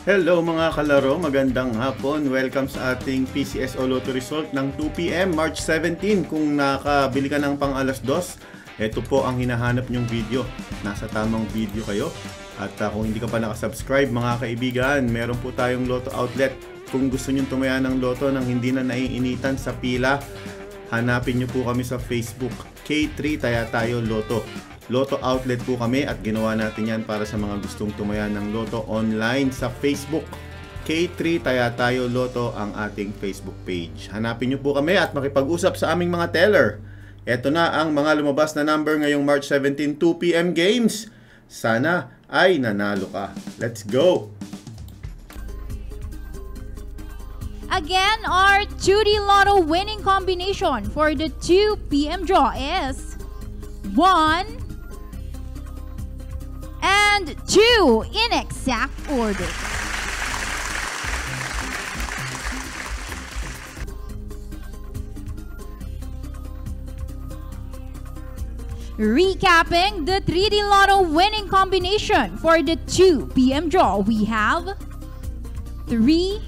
Hello mga kalaro, magandang hapon. Welcome sa ating PCSO Lotto result ng 2 PM March 17. Kung nakabili ka ng pang alas 2, ito po ang hinahanap nyong video. Nasa tamang video kayo. At kung hindi ka pa nakasubscribe mga kaibigan, meron po tayong Lotto outlet. Kung gusto nyong tumaya ng Lotto nang hindi na naiinitan sa pila, hanapin nyo po kami sa Facebook, K3 Taya Tayo Lotto. Lotto outlet po kami at ginawa natin yan para sa mga gustong tumaya ng Lotto online sa Facebook. K3 Taya Tayo Lotto ang ating Facebook page. Hanapin nyo po kami at makipag-usap sa aming mga teller. Ito na ang mga lumabas na number ngayong March 17 2 PM games. Sana ay nanalo ka. Let's go! Again, our 2D Lotto winning combination for the 2 PM draw is 1 and 2 in exact order. Recapping the 3D Lotto winning combination for the 2 PM draw, we have 3,